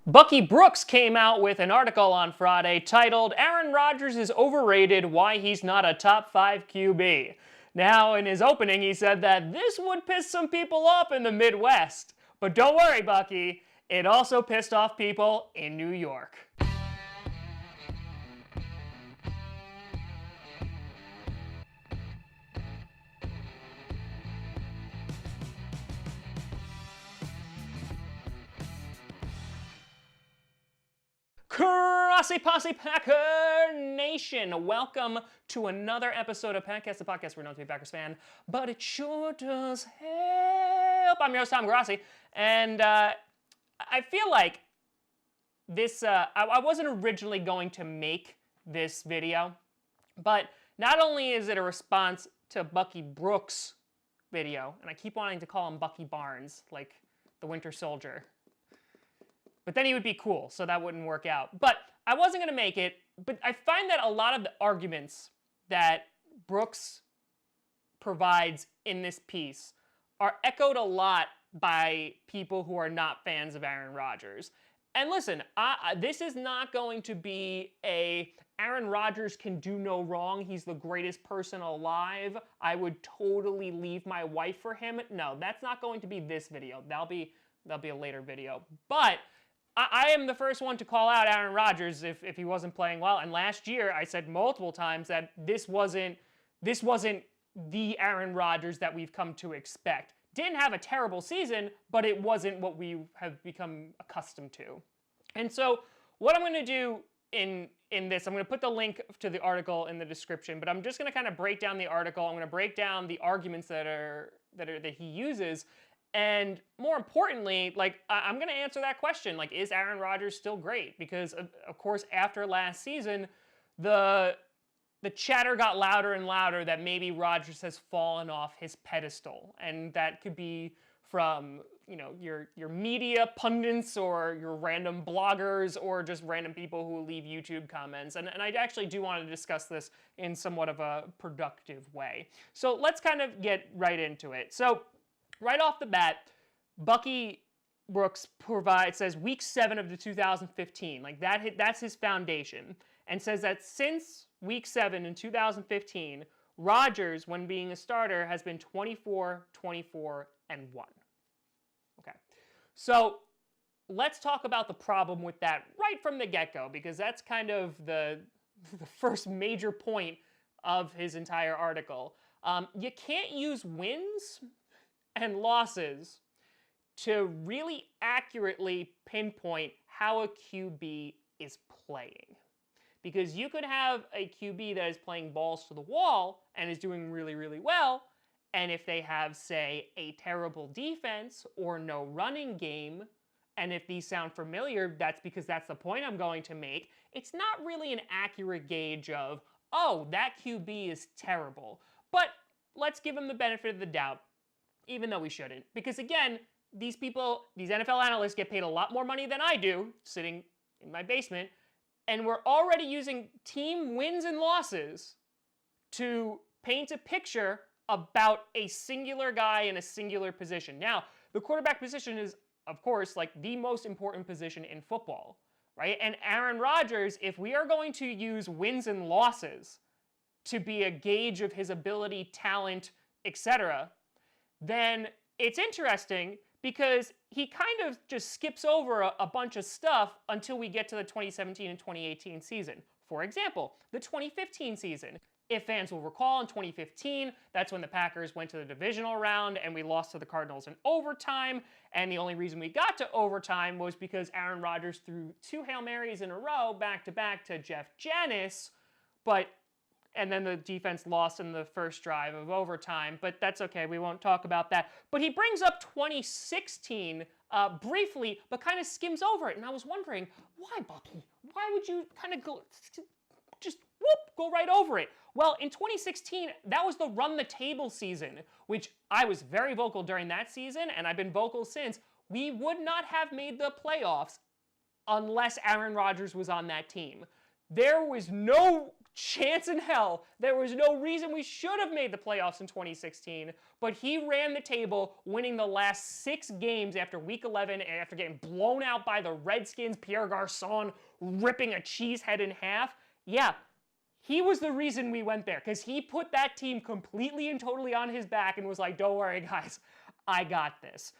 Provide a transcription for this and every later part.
Bucky Brooks came out with an article on Friday titled, "Aaron Rodgers is overrated, why he's not a top 5 QB." Now, in his opening, he said that this would piss some people off in the Midwest. But don't worry, Bucky, it also pissed off people in New York. Grossi Posse Packer Nation, welcome to another episode of Packcast, the podcast where no one to be a Packers fan, but it sure does help. I'm your host, Tom Grossi, and I feel like this, I wasn't originally going to make this video, but not only is it a response to Bucky Brooks' video, and I keep wanting to call him Bucky Barnes, like the Winter Soldier, but then he would be cool, so that wouldn't work out. But I wasn't going to make it, but I find that a lot of the arguments that Brooks provides in this piece are echoed a lot by people who are not fans of Aaron Rodgers. And listen, this is not going to be a Aaron Rodgers can do no wrong, he's the greatest person alive, I would totally leave my wife for him. No, that's not going to be this video. That'll be a later video. But I am the first one to call out Aaron Rodgers if he wasn't playing well. And last year, I said multiple times that this wasn't the Aaron Rodgers that we've come to expect. Didn't have a terrible season, but it wasn't what we have become accustomed to. And so what I'm going to do in this, I'm going to put the link to the article in the description, but I'm just going to kind of break down the article. I'm going to break down the arguments that he uses. And more importantly, I'm going to answer that question, is Aaron Rodgers still great? Because, of course, after last season, the chatter got louder and louder that maybe Rodgers has fallen off his pedestal. And that could be from, your media pundits or your random bloggers or just random people who leave YouTube comments. And I actually do want to discuss this in somewhat of a productive way. So let's kind of get right into it. So right off the bat, Bucky Brooks says week 7 of the 2015, that's his foundation, and says that since week 7 in 2015, Rodgers, when being a starter, has been 24, 24, and 1. Okay, so let's talk about the problem with that right from the get-go, because that's kind of the first major point of his entire article. You can't use wins and losses to really accurately pinpoint how a QB is playing. Because you could have a QB that is playing balls to the wall and is doing really, really well, and if they have, say, a terrible defense or no running game, and if these sound familiar, that's because that's the point I'm going to make, it's not really an accurate gauge of, oh, that QB is terrible. But let's give him the benefit of the doubt, even though we shouldn't. Because again, these NFL analysts get paid a lot more money than I do, sitting in my basement, and we're already using team wins and losses to paint a picture about a singular guy in a singular position. Now, the quarterback position is, of course, the most important position in football, right? And Aaron Rodgers, if we are going to use wins and losses to be a gauge of his ability, talent, etc., then it's interesting because he kind of just skips over a bunch of stuff until we get to the 2017 and 2018 season. For example, the 2015 season. If fans will recall, in 2015, that's when the Packers went to the divisional round and we lost to the Cardinals in overtime. And the only reason we got to overtime was because Aaron Rodgers threw 2 Hail Marys in a row back-to-back to Jeff Janis, and then the defense lost in the first drive of overtime, but that's okay, we won't talk about that. But he brings up 2016 briefly, but kind of skims over it, and I was wondering, why, Bucky? Why would you kind of go right over it? Well, in 2016, that was the run-the-table season, which I was very vocal during that season, and I've been vocal since. We would not have made the playoffs unless Aaron Rodgers was on that team. There was no chance in hell. There was no reason we should have made the playoffs in 2016, but he ran the table, winning the last 6 games after week 11, and after getting blown out by the Redskins, Pierre Garçon ripping a cheesehead in half. Yeah, he was the reason we went there, because he put that team completely and totally on his back and was like, don't worry, guys, I got this.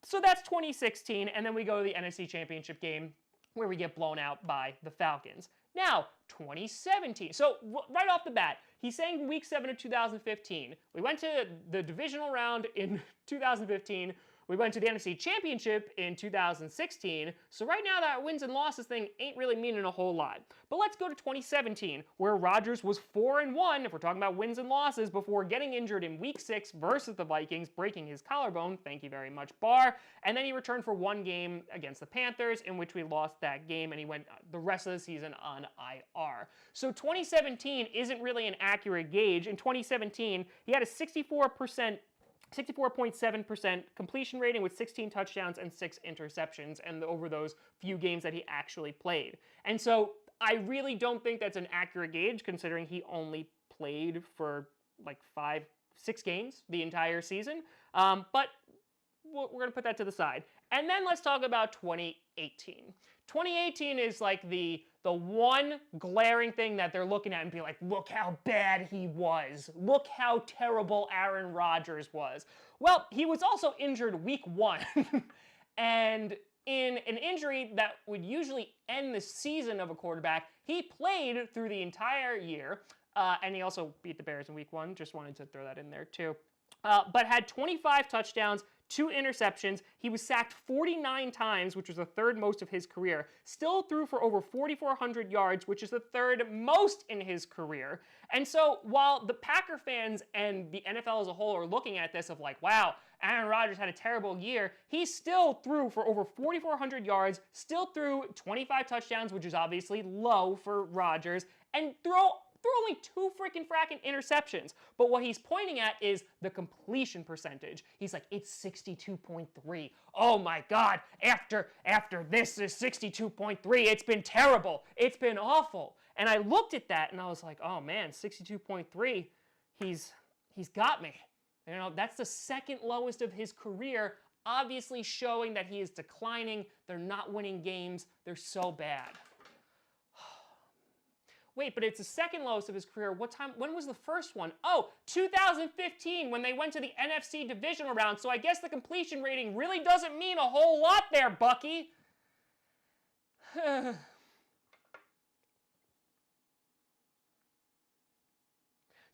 So that's 2016, and then we go to the NFC Championship game where we get blown out by the Falcons. Now, 2017. So right off the bat, he's saying week 7 of 2015. We went to the divisional round in 2015. We went to the NFC Championship in 2016, so right now that wins and losses thing ain't really meaning a whole lot. But let's go to 2017, where Rodgers was 4-1, if we're talking about wins and losses, before getting injured in Week 6 versus the Vikings, breaking his collarbone, thank you very much, Barr, and then he returned for 1 game against the Panthers, in which we lost that game, and he went the rest of the season on IR. So 2017 isn't really an accurate gauge. In 2017, he had a 64.7% completion rating with 16 touchdowns and 6 interceptions, and over those few games that he actually played. And so I really don't think that's an accurate gauge, considering he only played for like 6 games the entire season. But we're going to put that to the side. And then let's talk about 2018. 2018 is like the one glaring thing that they're looking at and be like, look how bad he was. Look how terrible Aaron Rodgers was. Well, he was also injured week 1. And in an injury that would usually end the season of a quarterback, he played through the entire year. And he also beat the Bears in week 1. Just wanted to throw that in there too. But had 25 touchdowns, 2 interceptions. He was sacked 49 times, which was the 3rd most of his career. Still threw for over 4,400 yards, which is the 3rd most in his career. And so while the Packer fans and the NFL as a whole are looking at this of like, wow, Aaron Rodgers had a terrible year, he still threw for over 4,400 yards, still threw 25 touchdowns, which is obviously low for Rodgers, and threw only 2 freaking interceptions. But what he's pointing at is the completion percentage. He's like, it's 62.3. Oh my God, after this is 62.3. It's been terrible. It's been awful. And I looked at that and I was like, oh man, 62.3, he's got me. You know, that's the 2nd lowest of his career, obviously showing that he is declining. They're not winning games. They're so bad. Wait, but it's the 2nd lowest of his career. When was the first one? Oh, 2015, when they went to the NFC divisional round. So I guess the completion rating really doesn't mean a whole lot there, Bucky.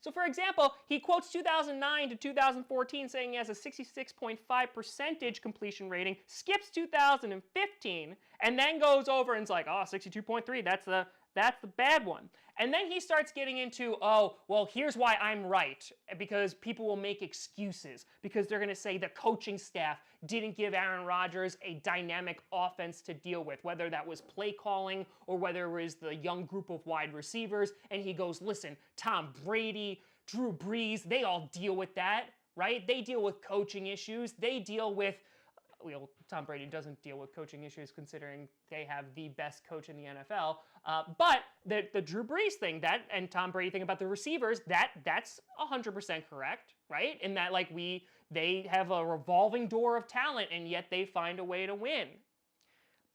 So for example, he quotes 2009 to 2014 saying he has a 66.5% completion rating, skips 2015, and then goes over and is like, oh, 62.3, that's the bad one. And then he starts getting into, oh, well, here's why I'm right. Because people will make excuses. Because they're going to say the coaching staff didn't give Aaron Rodgers a dynamic offense to deal with, whether that was play calling or whether it was the young group of wide receivers. And he goes, listen, Tom Brady, Drew Brees, they all deal with that, right? They deal with coaching issues. They deal with, well, Tom Brady doesn't deal with coaching issues considering they have the best coach in the NFL. But the Drew Brees thing, and Tom Brady thing about the receivers, that's 100% correct, right? In that they have a revolving door of talent and yet they find a way to win.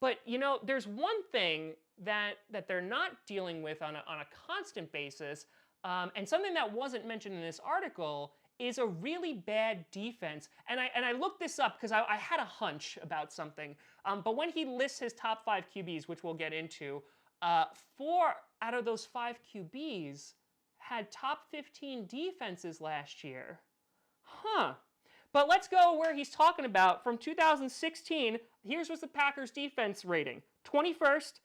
But you know, there's one thing that they're not dealing with on a constant basis, and something that wasn't mentioned in this article is a really bad defense. And I looked this up because I had a hunch about something. But when he lists his top 5 QBs, which we'll get into, 4 out of those 5 QBs had top 15 defenses last year. Huh. But let's go where he's talking about. From 2016, here's what's the Packers defense rating. 21st,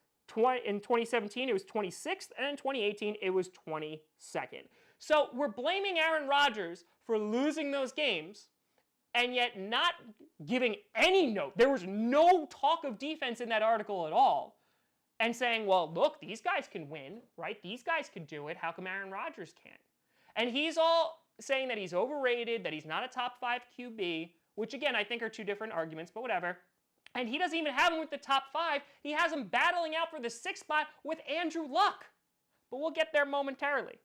in 2017 it was 26th, and in 2018 it was 22nd. So we're blaming Aaron Rodgers for losing those games and yet not giving any note. There was no talk of defense in that article at all. And saying, well, look, these guys can win, right? These guys can do it. How come Aaron Rodgers can't? And he's all saying that he's overrated, that he's not a top 5 QB, which again, I think are 2 different arguments, but whatever. And he doesn't even have him with the top 5. He has him battling out for the 6th spot with Andrew Luck. but we'll get there momentarily.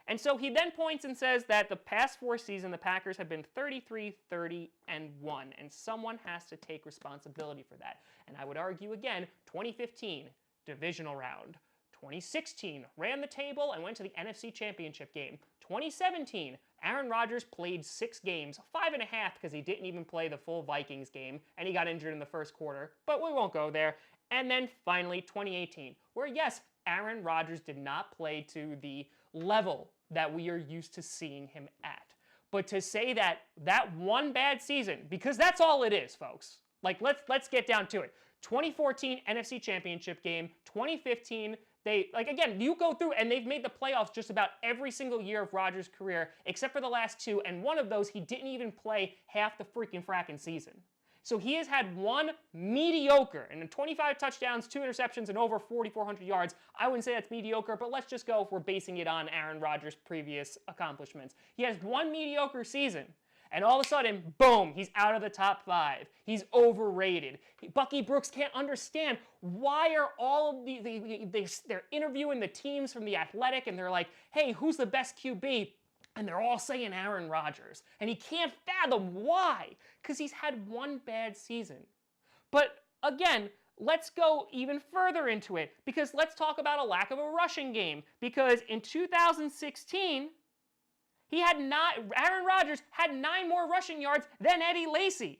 And so he then points and says that the past 4 seasons, the Packers have been 33, 30, and 1, and someone has to take responsibility for that. And I would argue again, 2015, divisional round. 2016, ran the table and went to the NFC Championship game. 2017, Aaron Rodgers played 6 games, 5.5 because he didn't even play the full Vikings game, and he got injured in the first quarter, but we won't go there. And then finally, 2018, where yes, Aaron Rodgers did not play to the level that we are used to seeing him at. But to say that that one bad season, because that's all it is, folks. Like, let's get down to it. 2014 NFC Championship game, 2015, again, you go through and they've made the playoffs just about every single year of Rodgers' career, except for the last 2, and one of those he didn't even play half the freaking fracking season. So he has had one mediocre, and 25 touchdowns, 2 interceptions, and over 4,400 yards. I wouldn't say that's mediocre, but let's just go if we're basing it on Aaron Rodgers' previous accomplishments. He has one mediocre season, and all of a sudden, boom, he's out of the top 5. He's overrated. Bucky Brooks can't understand why are all of they're interviewing the teams from the Athletic, and they're like, hey, who's the best QB? And they're all saying Aaron Rodgers. And he can't fathom why, because he's had one bad season. But again, let's go even further into it, because let's talk about a lack of a rushing game. Because in 2016, Aaron Rodgers had 9 more rushing yards than Eddie Lacy.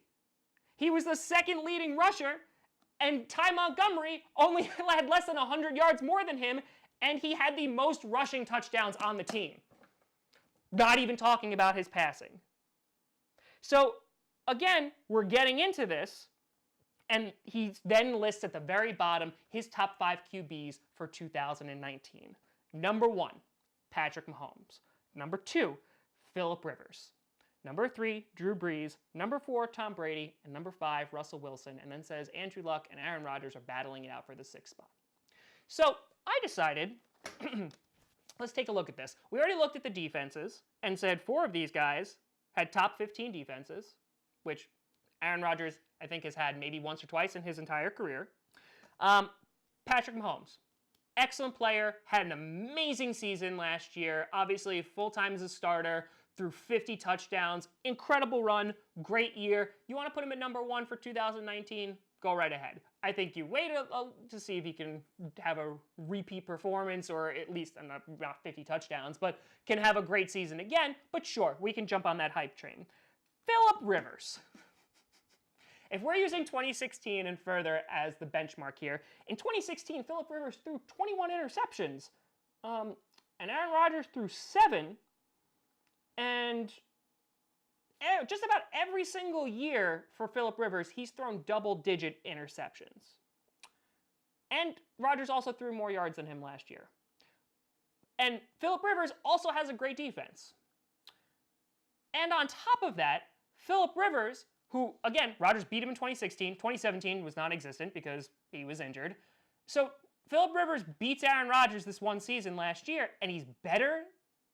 He was the second leading rusher, and Ty Montgomery only had less than 100 yards more than him, and he had the most rushing touchdowns on the team. Not even talking about his passing. So, again, we're getting into this, and he then lists at the very bottom his top 5 QBs for 2019. Number 1, Patrick Mahomes. Number 2, Phillip Rivers. Number 3, Drew Brees. Number 4, Tom Brady. And number 5, Russell Wilson. And then says Andrew Luck and Aaron Rodgers are battling it out for the 6th spot. So, I decided... Let's take a look at this. We already looked at the defenses and said 4 of these guys had top 15 defenses, which Aaron Rodgers, I think, has had maybe once or twice in his entire career. Patrick Mahomes, excellent player, had an amazing season last year, obviously full-time as a starter, threw 50 touchdowns, incredible run, great year. You want to put him at number 1 for 2019? Go right ahead. I think you wait to see if he can have a repeat performance, or at least, not 50 touchdowns, but can have a great season again. But sure, we can jump on that hype train. Phillip Rivers. If we're using 2016 and further as the benchmark here, in 2016, Phillip Rivers threw 21 interceptions, and Aaron Rodgers threw 7, and just about every single year for Phillip Rivers, he's thrown double-digit interceptions. And Rodgers also threw more yards than him last year. And Phillip Rivers also has a great defense. And on top of that, Phillip Rivers, who, again, Rodgers beat him in 2016. 2017 was non-existent because he was injured. So Phillip Rivers beats Aaron Rodgers this one season last year, and he's better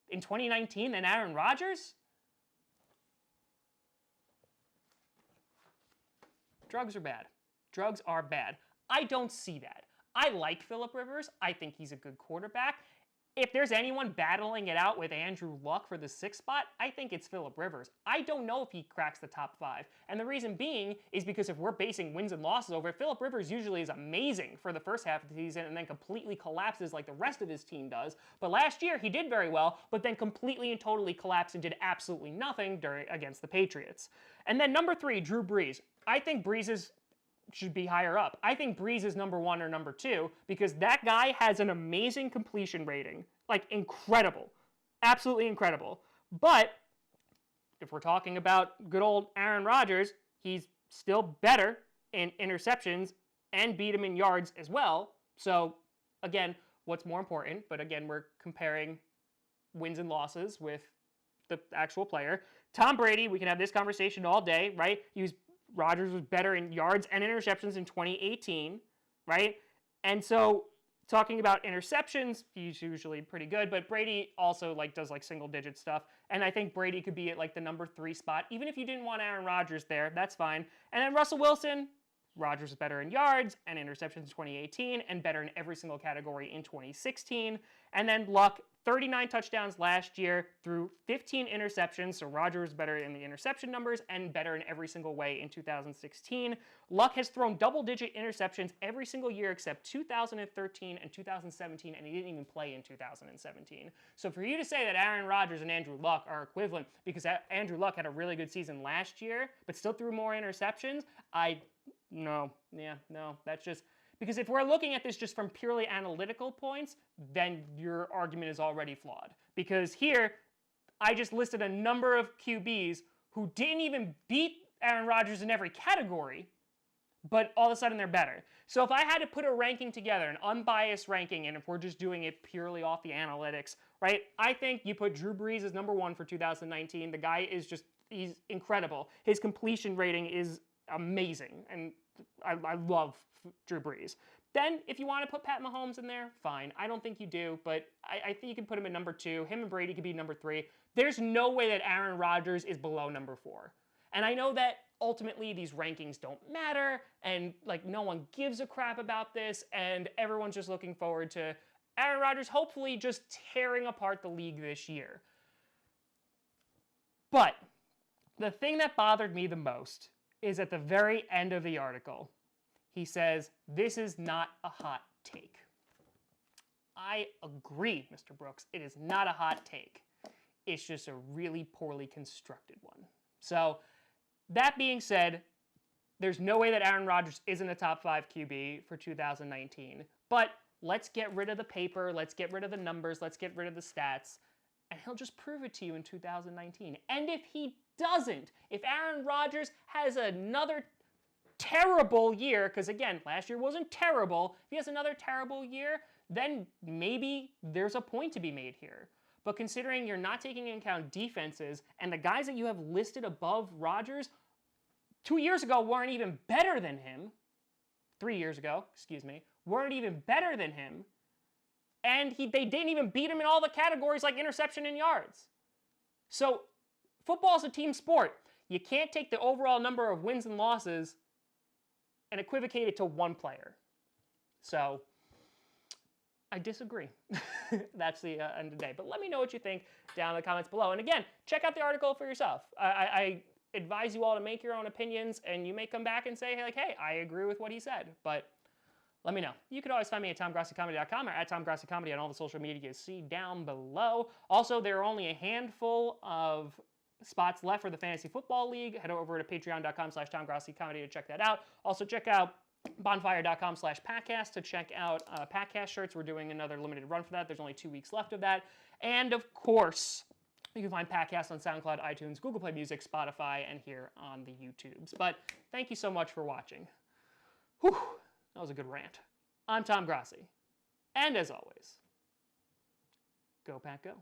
in 2019 than Aaron Rodgers? Drugs are bad. Drugs are bad. I don't see that. I like Phillip Rivers. I think he's a good quarterback. If there's anyone battling it out with Andrew Luck for the 6th spot, I think it's Phillip Rivers. I don't know if he cracks the top 5. And the reason being is because if we're basing wins and losses over it, Phillip Rivers usually is amazing for the first half of the season and then completely collapses like the rest of his team does. But last year, he did very well, but then completely and totally collapsed and did absolutely nothing against the Patriots. And then number 3, Drew Brees. I think Brees should be higher up. I think Brees is number 1 or number 2 because that guy has an amazing completion rating. Like, incredible. Absolutely incredible. But if we're talking about good old Aaron Rodgers, he's still better in interceptions and beat him in yards as well. So, again, what's more important? But again, we're comparing wins and losses with the actual player. Tom Brady, we can have this conversation all day, right? Rodgers was better in yards and interceptions in 2018, right? And so talking about interceptions, he's usually pretty good, but Brady also does single-digit stuff. And I think Brady could be at the number 3 spot. Even if you didn't want Aaron Rodgers there, that's fine. And then Russell Wilson, Rodgers was better in yards and interceptions in 2018 and better in every single category in 2016. And then Luck, 39 touchdowns last year through 15 interceptions. So Rodgers was better in the interception numbers and better in every single way in 2016. Luck has thrown double-digit interceptions every single year except 2013 and 2017, and he didn't even play in 2017. So for you to say that Aaron Rodgers and Andrew Luck are equivalent because Andrew Luck had a really good season last year but still threw more interceptions, no, that's just... Because if we're looking at this just from purely analytical points, then your argument is already flawed. Because here, I just listed a number of QBs who didn't even beat Aaron Rodgers in every category, but all of a sudden they're better. So if I had to put a ranking together, an unbiased ranking, and if we're just doing it purely off the analytics, right, I think you put Drew Brees as number 1 for 2019. The guy is just, he's incredible. His completion rating is amazing, and I love Drew Brees. Then, if you want to put Pat Mahomes in there, fine. I don't think you do, but I think you can put him at number 2. Him and Brady could be number 3. There's no way that Aaron Rodgers is below number 4. And I know that ultimately these rankings don't matter, and like no one gives a crap about this, and everyone's just looking forward to Aaron Rodgers hopefully just tearing apart the league this year. But the thing that bothered me the most is at the very end of the article. He says, this is not a hot take. I agree, Mr. Brooks. It is not a hot take. It's just a really poorly constructed one. So, that being said, there's no way that Aaron Rodgers isn't a top 5 QB for 2019. But let's get rid of the paper, let's get rid of the numbers, let's get rid of the stats, and he'll just prove it to you in 2019. And if he doesn't, if Aaron Rodgers has another terrible year, because again, last year wasn't terrible, if he has another terrible year, then maybe there's a point to be made here. But considering you're not taking into account defenses, and the guys that you have listed above Rodgers 2 years ago weren't even better than him, 3 years ago, weren't even better than him, and they didn't even beat him in all the categories like interception and yards. So, football is a team sport. You can't take the overall number of wins and losses and equivocate it to one player. So, I disagree. That's the end of the day. But let me know what you think down in the comments below. And again, check out the article for yourself. I advise you all to make your own opinions, and you may come back and say, like, hey, I agree with what he said. But let me know. You can always find me at TomGrossiComedy.com or at TomGrossiComedy on all the social media you see down below. Also, there are only a handful of spots left for the Fantasy Football League. Head over to patreon.com/TomGrossiComedy to check that out. Also, check out bonfire.com/Packcast to check out Packcast shirts. We're doing another limited run for that. There's only 2 weeks left of that. And, of course, you can find Packcast on SoundCloud, iTunes, Google Play Music, Spotify, and here on the YouTubes. But thank you so much for watching. Whew, that was a good rant. I'm Tom Grossi. And as always, go Pack Go.